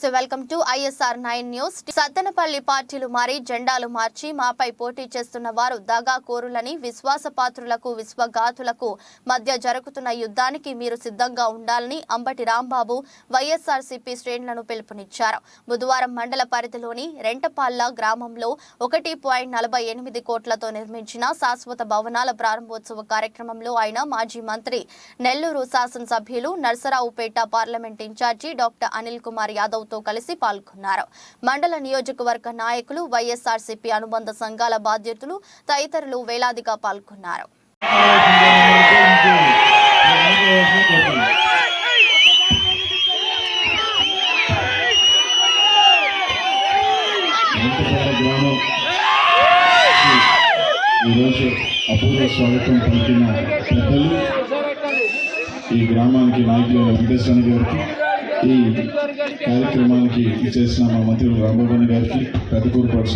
నమస్తే welcome to ISR 9 news. Sattenapalli పార్టీలు మారి జెండాలు మార్చి మాపై పోటీ చేస్తున్న వారు దగాకోరులని, విశ్వాసపాత్రులకు విశ్వఘాతులకు మధ్య జరుగుతున్న యుద్ధానికి మీరు సిద్ధంగా ఉండాలని అంబటి రాంబాబు వైఎస్ఆర్సీపీ శ్రేణులను పిలుపునిచ్చారు. బుధవారం మండల పరిధిలోని రెంటపాళ్ల గ్రామంలో 1.48 కోట్లతో నిర్మించిన శాశ్వత భవనాల ప్రారంభోత్సవ కార్యక్రమంలో ఆయన మాజీ మంత్రి నెల్లూరు శాసనసభ్యులు Narasaraopet parliament incharge doctor Anil Kumar Yadav తో కలిసి పాల్గొన్నారు. మండల నియోజకవర్గ నాయకులు, వైఎస్ఆర్సీపీ అనుబంధ సంఘాల బాధ్యతలు తదితరులు వేలాదిగా పాల్గొన్నారు. ఈరోజు అపూర్వ స్వాగతం పలికిన పెద్దలు, ఈ గ్రామానికి నాయకులు వెంకటేశ్వర గారికి, ఈ కార్యక్రమానికి చేసిన మా మంత్రులు రాంబాబు గారికి, పెద్దకూరుపాటి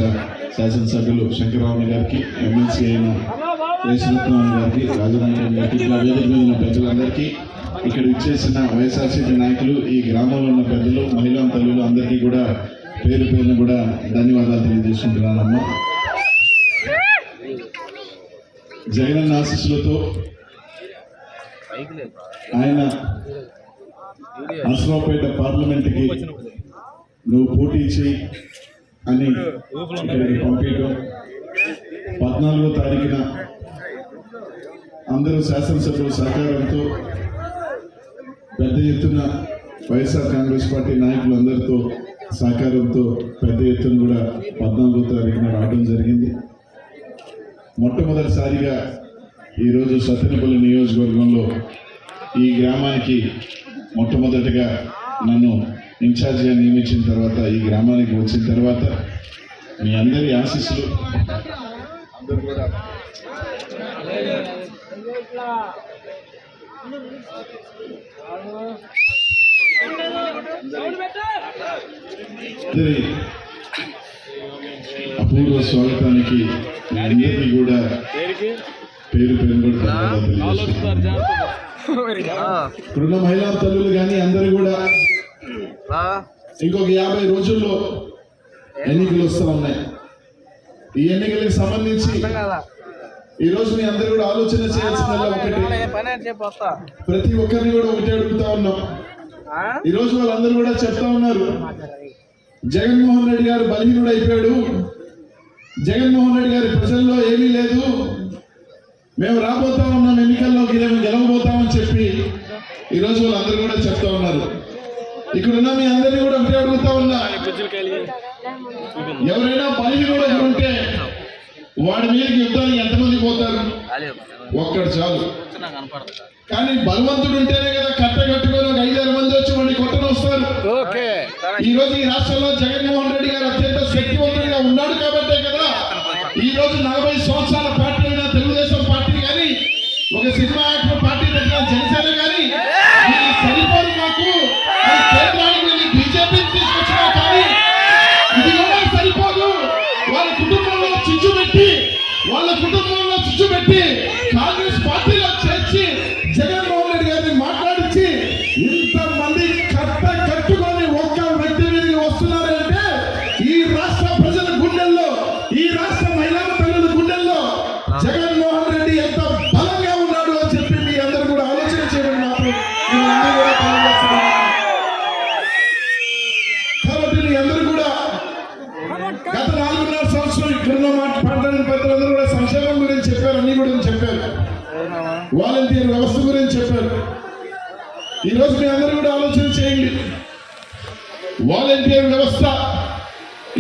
శాసనసభ్యులు శంకరరావు గారికి, ఎమ్మెల్సీ అయిన రేషరత్నం గారికి, రాజనాయకం గారికి, ఇలా వేదిక మీద ఉన్న పెద్దలందరికీ, ఇక్కడ ఇచ్చేసిన వైఎస్ఆర్సీపీ నాయకులు, ఈ గ్రామంలో ఉన్న పెద్దలు, మహిళా తల్లులు అందరికీ కూడా పేరు పేరును కూడా ధన్యవాదాలు తెలియజేసుకుంటున్నానమ్మా. జగనన్న ఆశీస్సులతో ఆయన నర్సరావుపేట పార్లమెంట్కి నువ్వు పోటీ చేయి అని ఇక్కడికి పంపించడం, 14వ తారీఖున అందరూ శాసనసభ్యుల సహకారంతో పెద్ద ఎత్తున వైఎస్ఆర్ కాంగ్రెస్ పార్టీ నాయకులందరితో సహకారంతో పెద్ద ఎత్తున కూడా 14వ తారీఖున రావడం జరిగింది. మొట్టమొదటిసారిగా ఈరోజు సత్తెనపల్లి నియోజకవర్గంలో ఈ గ్రామానికి మొట్టమొదటిగా నన్ను ఇన్ఛార్జిగా నియమించిన తర్వాత, ఈ గ్రామానికి వచ్చిన తర్వాత మీ అందరి ఆశీస్సులు అందరూ కూడా అపూర్వ స్వాగతానికి మీ అందరికీ కూడా పేరు కూడా ఇప్పుడున్న మహిళా తల్లులు కానీ అందరూ కూడా ఇంకొక 50 రోజుల్లో ఎన్నికలు వస్తూ ఉన్నాయి. ఈ ఎన్నికలకు సంబంధించి ఈరోజు మీ అందరూ కూడా ఆలోచన చేయాల్సిందల్లా ఒకటి, ప్రతి ఒక్కరిని కూడా ఒకటి అడుగుతా ఉన్నాం. ఈరోజు వాళ్ళందరూ కూడా చెప్తా ఉన్నారు, జగన్మోహన్ రెడ్డి గారు బలహీనుడు అయిపోయాడు, జగన్మోహన్ రెడ్డి గారి ప్రజల్లో ఏమీ లేదు, మేము రాబోతా ఉన్నాం ఎన్నికల్లోకి, మేము గెలవబోతామని చెప్పి ఈరోజు వాళ్ళందరూ కూడా చెప్తా ఉన్నారు. ఇక్కడున్న మీ అందరినీ కూడా ఒకటే అడుగుతా ఉన్నా, ఎవరైనా బలహీనుడు ఉంటే వాడి మీదకి యుద్ధానికి ఎంతమంది పోతారు? ఒక్కడు చాలు. కానీ బలవంతుడు ఉంటేనే కదా కట్టగట్టుకొని ఒక 5-6 మంది వచ్చి వాడిని కొట్టను వస్తారు. ఈ రోజు ఈ రాష్ట్రంలో జగన్మోహన్ రెడ్డి గారు అత్యంత శక్తివంతుడిగా ఉన్నాడు కాబట్టే కదా ఈ రోజు 40 సంవత్సరాల పార్టీ అయిన తెలుగుదేశం పార్టీ కానీ, ఒక సినిమా యాక్టర్ పార్టీ పెట్టిన జనసేన కానీ సరిపోదు మాకు, కేంద్రానికి వెళ్ళి బీజేపీని తీసుకొచ్చినా కానీ ఇది కూడా సరిపోదు. వాళ్ళ కుటుంబంలో చిచ్చు పెట్టి కాంగ్రెస్ పార్టీలో చేర్చి జగన్మోహన్ రెడ్డి గారిని మాట్లాడించి ఇంతమంది కట్టుకొని ఒక్క వ్యక్తి మీదకి వస్తున్నారంటే ఈ రాష్ట్ర ప్రజల గుండెల్లో, ఈ రాష్ట్ర మహిళా తల్లుల గుండెల్లో జగన్మోహన్ రెడ్డి ఎంత బలంగా ఉన్నాడు అని చెప్పి మీ అందరూ కూడా ఆలోచన చేయడం మాత్రం కాబట్టి మీ అందరూ కూడా గత 4.5 సంవత్సరం ఇక్కడున్న మాట్లాడిన పెద్దలందరూ కూడా సంక్షేమం గురించి చెప్పారు, అన్ని గురించి చెప్పారు, వాలంటీర్ వ్యవస్థ గురించి చెప్పారు. ఈరోజు మీ అందరూ కూడా ఆలోచన చేయండి. వాలంటీర్ వ్యవస్థ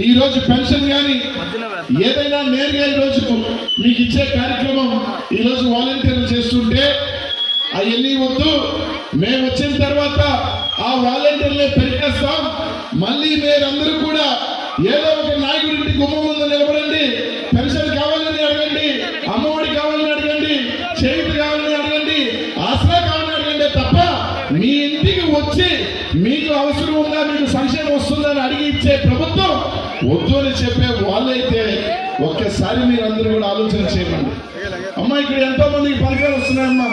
ఈరోజు పెన్షన్ కానీ ఏదైనా నేరుగా ఈరోజు మీకు ఇచ్చే కార్యక్రమం ఈరోజు వాలంటీర్లు చేస్తుంటే అవన్నీ వద్దు, మేము వచ్చిన తర్వాత ఆ వాలంటీర్లే పెరిగేస్తాం, మళ్ళీ మీరందరూ కూడా ఏదో ఒక నాయకుడి గుమ్మం ముందు నిలబడండి, పెన్షన్ కావాలని అడగండి, అమ్మఒడి కావాలని అడగండి, చేయుత కావాలని అడగండి, ఆసరా కావాలని అడగండి తప్ప మీ ఇంటికి వచ్చి మీకు అవసరం ఉందా, మీకు సంక్షేమం వస్తుందని అడిగి ఇచ్చే ప్రభుత్వం వద్దు అని చెప్పే వాళ్ళైతే ఒక్కసారి మీరు అందరూ కూడా ఆలోచన చేయండి. అమ్మ ఇక్కడ ఎంతో మందికి పథకాలు వస్తున్నాయమ్మా,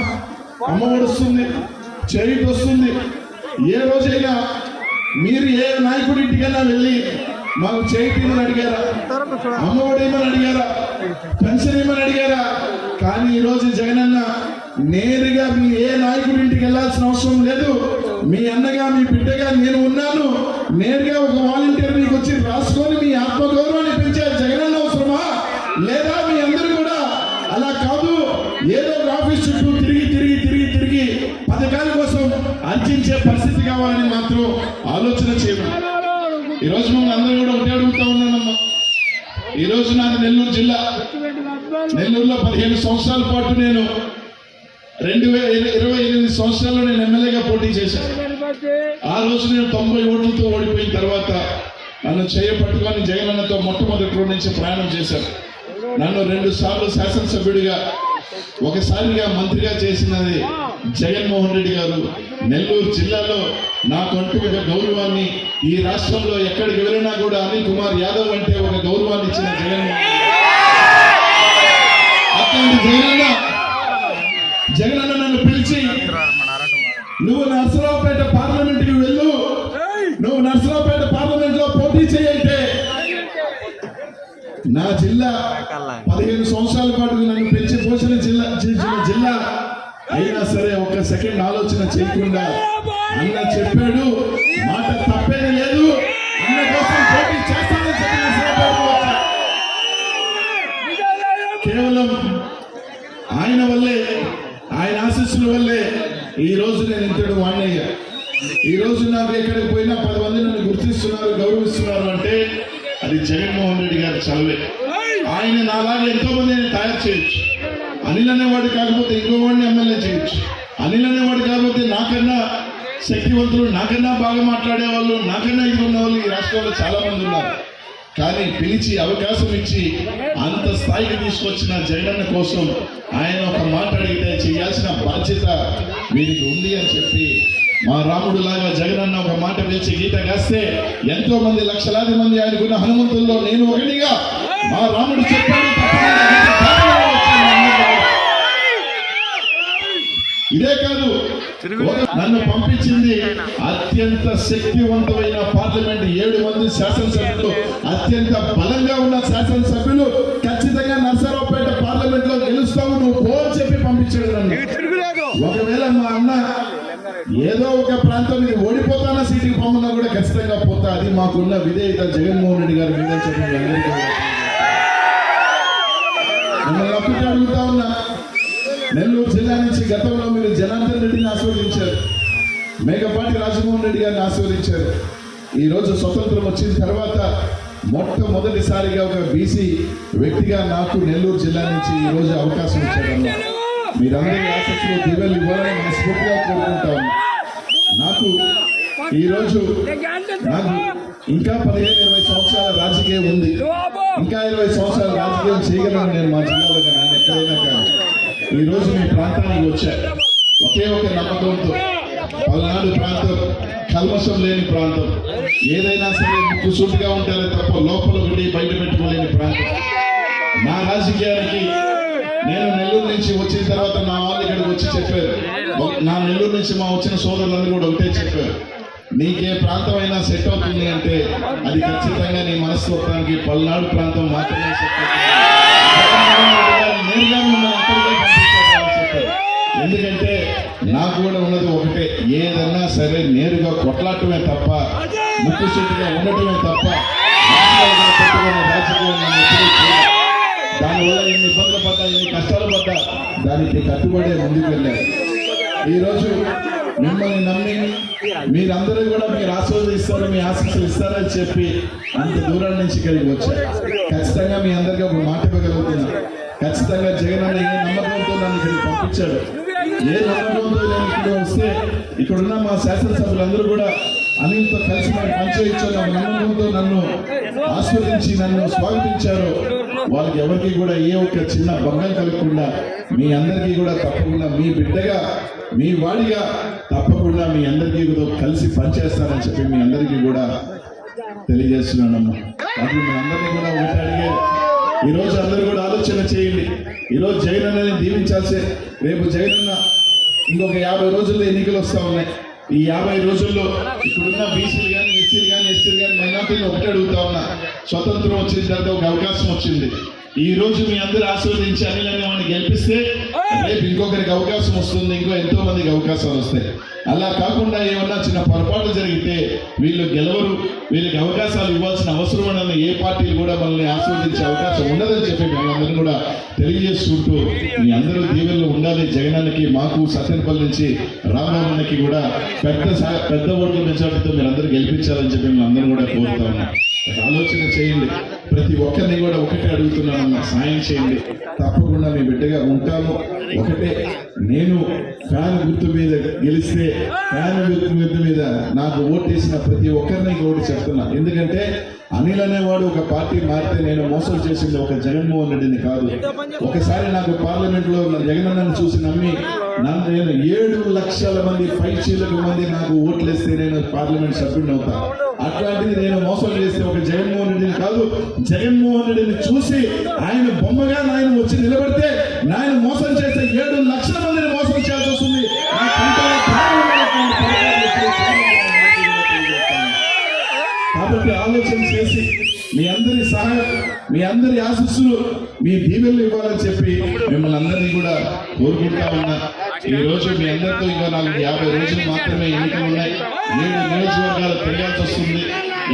అమ్మఒడి వస్తుంది, చేయుత వస్తుంది. ఏ రోజైనా మీరు ఏ నాయకుడి ఇంటికైనా వెళ్ళి మాకు చేయిమని అడిగారా, అమ్మఒడేమని అడిగారా, పెన్షన్ ఏమని అడిగారా? కానీ ఈరోజు జగనన్న నేరుగా మీ ఏ నాయకుడి ఇంటికి వెళ్ళాల్సిన అవసరం లేదు. మీ అన్నగా మీ బిడ్డగా నేను ఉన్నాను. నేరుగా ఒక వాలంటీర్ మీకు వచ్చి రాసుకొని మీ ఆత్మగౌరవాన్ని పెంచే జగనన్న అవసరమా? లేదా మీ అందరూ కూడా అలా కాదు, ఏదో ఒక ఆఫీస్ చుట్టూ తిరిగి పథకాల కోసం అర్జించే పరిస్థితి కావాలని మాత్రం ఆలోచన చేయమని ఈరోజు మమ్మల్ని అందరూ కూడా ఒకటే అడుగుతా ఉన్నానమ్మా. ఈరోజు నాది నెల్లూరు జిల్లా. నెల్లూరులో 15 సంవత్సరాల పాటు నేను 2028 సంవత్సరాల్లో నేను ఎమ్మెల్యేగా పోటీ చేశాను. ఆ రోజు నేను 90 ఓట్లతో ఓడిపోయిన తర్వాత నన్ను చేయపట్టుకొని జగనన్నతో మొట్టమొదటి రోజు నుంచి ప్రయాణం చేశాను. నన్ను 2 సార్లు శాసనసభ్యుడిగా, ఒకసారిగా మంత్రిగా చేసినది జగన్మోహన్ రెడ్డి గారు. నెల్లూరు జిల్లాలో నాకంటూ ఒక గౌరవాన్ని, ఈ రాష్ట్రంలో ఎక్కడికి వెళ్ళినా కూడా అనిల్ కుమార్ యాదవ్ అంటే ఒక గౌరవాన్ని ఇచ్చిన జగన్మోహన్ అట్లాంటి జగనన్న నన్ను పిలిచి, నువ్వు నర్సరావుపేట పార్లమెంట్కి వెళ్ళు, నువ్వు నర్సరావుపేట పార్లమెంట్ లో పోటీ చేయంటే నా జిల్లా 15 సంవత్సరాల పాటు నన్ను పెంచి పోషణ జిల్లా అయినా సరే ఒక సెకండ్ ఆలోచన చేయకుండా అన్న చెప్పాడు, మాట తప్పేది లేదు, అన్న కోసం పోటీ చేస్తానని చెప్పి కేవలం ఆయన వల్లే, ఆయన ఆశీస్సుల వల్లే ఈ రోజు నేను ఇంతడు వాణ్ణయ్యా. ఈ రోజు నాకు ఎక్కడికి పోయినా 10 మంది నన్ను గుర్తిస్తున్నారు, గౌరవిస్తున్నారు అంటే అది జగన్మోహన్ రెడ్డి గారి చలవే. ఆయన నాలాగా ఎంతో మందిని తయారు చేయొచ్చు. అనిల్ అనేవాడు కాకపోతే ఇంకో వాడిని ఎమ్మెల్యే చేయొచ్చు. అనిల్ అనేవాడు కాకపోతే నాకన్నా శక్తివంతులు, నాకన్నా బాగా మాట్లాడే వాళ్ళు, నాకన్నా ఇది ఉన్న వాళ్ళు ఈ రాష్ట్రంలో చాలా మంది ఉన్నారు. కానీ పిలిచి అవకాశం ఇచ్చి అంత స్థాయికి తీసుకొచ్చిన జగనన్న కోసం ఆయన ఒక మాట అడిగితే చేయాల్సిన బాధ్యత వీరికి ఉంది అని చెప్పి, మా రాముడు లాగా జగనన్న ఒక మాట పిలిచి గీత కాస్తే ఎంతో మంది, లక్షలాది మంది ఆయనకున్న హనుమంతుల్లో నేను ఒకటిగా, మా రాముడు చెప్పాడు. ఇదే కాదు, నన్ను పంపించింది అత్యంత శక్తివంతమైన పార్లమెంట్, 7 మంది శాసనసభ్యులు, అత్యంత బలంగా ఉన్న శాసనసభ్యులు ఖచ్చితంగా నర్సరావుపేట పార్లమెంట్ లో గెలుస్తావు, నువ్వు పో అని చెప్పి పంపించాడు నన్ను. ఒకవేళ మా అన్న ఏదో ఒక ప్రాంతం మీద ఓడిపోతానా సీటుకి పొమ్మన్నా కూడా ఖచ్చితంగా పోతా. అది మాకున్న విధేయత జగన్మోహన్ రెడ్డి గారి మీద చెప్పి మిమ్మల్ని ఒకటి అడుగుతా ఉన్నా. నెల్లూరు జిల్లా నుంచి గతంలో మీరు జనార్దన్ రెడ్డిని ఆశీర్వదించారు, మేకపాటి రాజమోహన్ రెడ్డి గారిని ఆశీర్వదించారు. ఈ రోజు స్వతంత్రం వచ్చిన తర్వాత మొట్టమొదటిసారిగా ఒక బీసీ వ్యక్తిగా నాకు నెల్లూరు జిల్లా నుంచి ఈ రోజు అవకాశం ఇచ్చారన్న. మీరందరి ఆసక్తిలో దివ్యలు ఇవ్వాలని మనస్ఫూర్తిగా కోరుకుంటా ఉన్నా. నాకు ఈరోజు ఇంకా 15-20 సంవత్సరాల రాజకీయం ఉంది, ఇంకా 20 సంవత్సరాల రాజకీయం చేయగలను నేను మా జిల్లాలో కానీ ఎక్కడైనా కానీ. ఈ రోజు మీ ప్రాంతానికి వచ్చా ఒకే ఒక నమ్మకంతో, పల్నాడు ప్రాంతం కల్మషం లేని ప్రాంతం, ఏదైనా సరే ముక్కు సూటిగా ఉంటారే తప్ప లోపల ఒకటి బయట పెట్టుకోలేని ప్రాంతం. నా రాజకీయానికి నేను నెల్లూరు నుంచి వచ్చిన తర్వాత నా వాళ్ళు ఇక్కడికి వచ్చి చెప్పారు, నా నెల్లూరు నుంచి మా వచ్చిన సోదరులందరూ కూడా ఒకటే చెప్పారు, నీకే ప్రాంతం అయినా సెట్ అవుతుంది అంటే అది ఖచ్చితంగా నీ మనస్తత్వానికి పల్నాడు ప్రాంతం మాత్రమే సెట్ అవుతుంది. ఎందుకంటే నాకు కూడా ఉన్నది ఒకటే, ఏదన్నా సరే నేరుగా కొట్లాడటమే తప్ప, ముక్కు సూటిగా ఉండటమే తప్ప దానివల్ల ఎన్ని ఇబ్బందులు పడ్డా, ఎన్ని కష్టాలు పడ్డా దానికి కట్టుబడే ముందుకు వెళ్ళారు. ఈరోజు మిమ్మల్ని నమ్మి మీరందరూ కూడా మీరు ఆశీర్వదిస్తారు, మీ ఆశీస్సులు ఇస్తారని చెప్పి అంత దూరం నుంచి ఇక్కడికి వచ్చారు. ఖచ్చితంగా మీ అందరికీ ఒక మాట ఇవ్వగలుగుతున్నా, ఖచ్చితంగా జగన్ ఏ నమ్మకంతో నన్ను ఇక్కడికి పంపించాడు, ఏ నమ్మకంతో నేను ఇక్కడ వస్తే ఇక్కడున్న మా శాసనసభ్యులందరూ కూడా అనిల్తో కలిసి నాకు పనిచేయించారు, ఒక నమ్మకంతో నన్ను ఆస్వాదించి నన్ను స్వాగతించారు. వాళ్ళకి ఎవరికి కూడా ఏ ఒక్క చిన్న భంగం కలగకుండా మీ అందరికీ కూడా తప్పకుండా మీ బిడ్డగా, మీ వాడిగా తప్పకుండా మీ అందరికీ కూడా కలిసి పనిచేస్తానని చెప్పి మీ అందరికీ కూడా తెలియజేస్తున్నానమ్మా. అది మీ అందరినీ కూడా ఒకటి అడిగేది, ఈరోజు అందరూ కూడా ఆలోచన చేయండి. ఈరోజు జగన్ అన్నని దీవించాల్సే, రేపు జగన్ అన్న ఇంకొక 50 రోజుల్లో ఎన్నికలు వస్తూ ఉన్నాయి. ఈ 50 రోజుల్లో ఇప్పుడున్న బీసీలు కానీ చేశారు, కానీ మైనార్టీని ఒకటే అడుగుతా ఉన్నా. స్వతంత్రం వచ్చిన తర్వాత ఒక అవకాశం వచ్చింది. ఈ రోజు మీ అందరూ ఆశీర్వదించి అనిల్ అనే వాడిని గెలిపిస్తే రేపు ఇంకొకరికి అవకాశం వస్తుంది, ఇంకో ఎంతో మందికి అవకాశాలు వస్తాయి. అలా కాకుండా ఏమన్నా చిన్న పొరపాటు జరిగితే వీళ్ళు గెలవరు, వీళ్ళకి అవకాశాలు ఇవ్వాల్సిన అవసరం ఉన్నది ఏ పార్టీలు కూడా మనల్ని ఆశీర్వదించే అవకాశం ఉండదని చెప్పి మేమందరం కూడా తెలియజేసుకుంటూ మీ అందరూ దీవెనలో ఉండాలి. జగనానికి, మాకు సత్తెనపల్లి నుంచి రామరామన్నకి కూడా పెద్ద ఓట్ల మెజార్టీతో మీరు అందరూ గెలిపించాలని చెప్పి మేము అందరం కూడా కోరుతా ఉన్నాం. ఆలోచన చేయండి. ప్రతి ఒక్కరిని కూడా ఒకటే అడుగుతున్నానన్న, సాయం చేయండి. తప్పకుండా మీ బిడ్డగా ఉంటాము. ఒకటే, నేను ఫ్యాన్ గుర్తు మీద గెలిస్తే ఫ్యాన్ గుర్తు మీద నాకు ఓటేసిన ప్రతి ఒక్కరిని కూడా చెప్తున్నా. ఎందుకంటే అనిల్ అనేవాడు ఒక పార్టీ మారితే నేను మోసం చేసింది ఒక జగన్మోహన్ రెడ్డిని కాదు. ఒకసారి నాకు పార్లమెంట్ లో జగనన్నను చూసి నమ్మి నేను 7 లక్షల మంది 5 మంది నాకు ఓట్లేస్తే నేను పార్లమెంట్ సభ్యుడిని అవుతా. అట్లాంటిది నేను మోసం చేస్తే ఒక జగన్మోహన్ రెడ్డిని కాదు, జగన్మోహన్ రెడ్డిని చూసి ఆయన బొమ్మగా ఆయన వచ్చి నిలబడితే ఆయన మోసం చేస్తే 7 లక్షల మందిని మోసం చేయాల్సి వస్తుంది. కాబట్టి ఆలోచన చేసి మీ అందరి సహాయం, మీ అందరి ఆశీస్సులు, మీ దీవెనలు ఇవ్వాలని చెప్పి మిమ్మల్ని అందరినీ కూడా కోరుకుంటా ఉన్నా. ఈ రోజు మీ అందరితో ఇంకా నాకు 50 రోజులు మాత్రమే ఎన్నికలు ఉన్నాయి. 7 నియోజకవర్గాలు తిరగాల్సి వస్తుంది.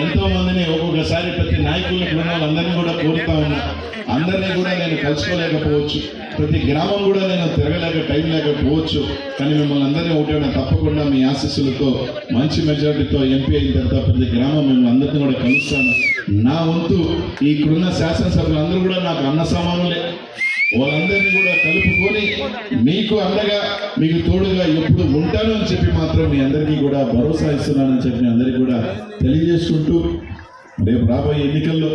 ఎంతో మందిని ఒక్కొక్కసారి ప్రతి నాయకులను వాళ్ళందరినీ కూడా కోరుతా ఉన్నా. అందరినీ కూడా నేను కలుసుకోలేకపోవచ్చు, ప్రతి గ్రామం కూడా నేను తిరగలేక టైం లేకపోవచ్చు. కానీ మిమ్మల్ని అందరినీ ఒకటే తప్పకుండా మీ ఆశీస్సులతో మంచి మెజారిటీతో ఎంపీ అయిన తర్వాత ప్రతి గ్రామం మిమ్మల్ని అందరినీ కూడా కలుస్తాను. నా వంతు ఇక్కడున్న శాసనసభ్యులందరూ కూడా నాకు అన్న సమానులే. వాళ్ళందరినీ కూడా కలుపుకొని మీకు అండగా, మీకు తోడుగా ఎప్పుడు ఉంటాను అని చెప్పి మాత్రం మీ అందరికీ కూడా భరోసా ఇస్తున్నానని చెప్పి అందరికీ కూడా తెలియజేసుకుంటూ, రేపు రాబోయే ఎన్నికల్లో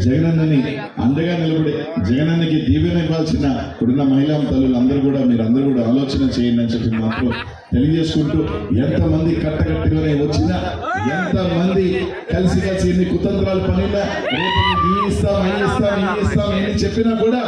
జగనన్నని అండగా నిలబడి జగనన్నకి దీవెన ఇవ్వాల్సిన ఇప్పుడున్న మహిళా తల్లులు అందరూ కూడా మీరందరూ కూడా ఆలోచన చేయండి అని చెప్పి మాత్రం తెలియజేసుకుంటూ, ఎంతమంది కట్టకట్టుగానే వచ్చినా, ఎంతమంది కలిసి ఎన్ని కుతంత్రాలు పనినా, రేపు ఇస్తాం ఎన్ని చెప్పినా కూడా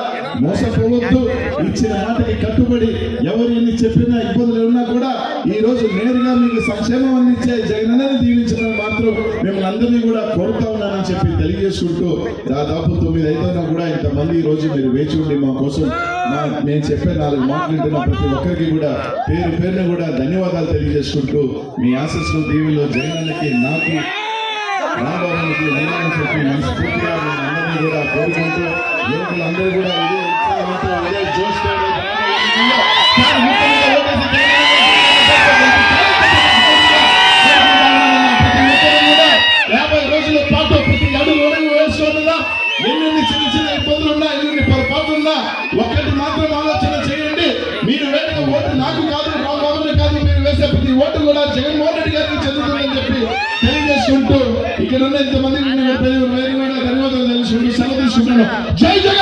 మోసపోవద్దు. ఇచ్చిన మాటకి కట్టుబడి ఎవరు ఎన్ని చెప్పినా, ఇబ్బందులు ఉన్నా కూడా ఈ రోజు నేరుగా మీకు సంక్షేమం అందించే జగనన్నని దీవించడం మాత్రం మిమ్మల్ని అందరినీ కూడా కోరుతా ఉన్నానని చెప్పి తెలియజేసుకుంటూ, దాదాపు 9 అయినా కూడా ఇంతమంది ఈ రోజు మీరు వేచి ఉండి మా కోసం నేను చెప్పే 4 మాటలు ప్రతి ఒక్కరికి కూడా పేరు పేరున కూడా ధన్యవాదాలు తెలియజేసుకుంటూ, మీ ఆశీస్సులు దీవుల్లో జగనన్నకి, నాకు, రామబాబుకి ఉండాలని చెప్పి మనస్ఫూర్తిగా అందరినీ కూడా కోరుకుంటూ, యువకులందరూ కూడా ఇదే ఉత్సాహంతో, ఇదే జోష్తో 50 రోజుల పాటు ప్రతి అడుగు వేసుకోవాలా. ఎన్ని చిన్న చిన్న ఇబ్బందులున్నా, ఎన్ని పొరపాట్లున్నా ఒక్కటి మాత్రం ఆలోచన చేయండి. మీరు వేసిన ఓటు నాకు కాదు, రామబాబుని కాదు, మీరు వేసే ప్రతి ఓటు కూడా జగన్మోహన్ రెడ్డి గారికి చెందుతుందని చెప్పి తెలియజేసుకుంటూ, ఇక్కడ ఉన్న ఇంతమంది ధన్యవాదాలు తెలుసుకుంటూ సెలవు తీసుకుంటున్నాను. జై జగన్.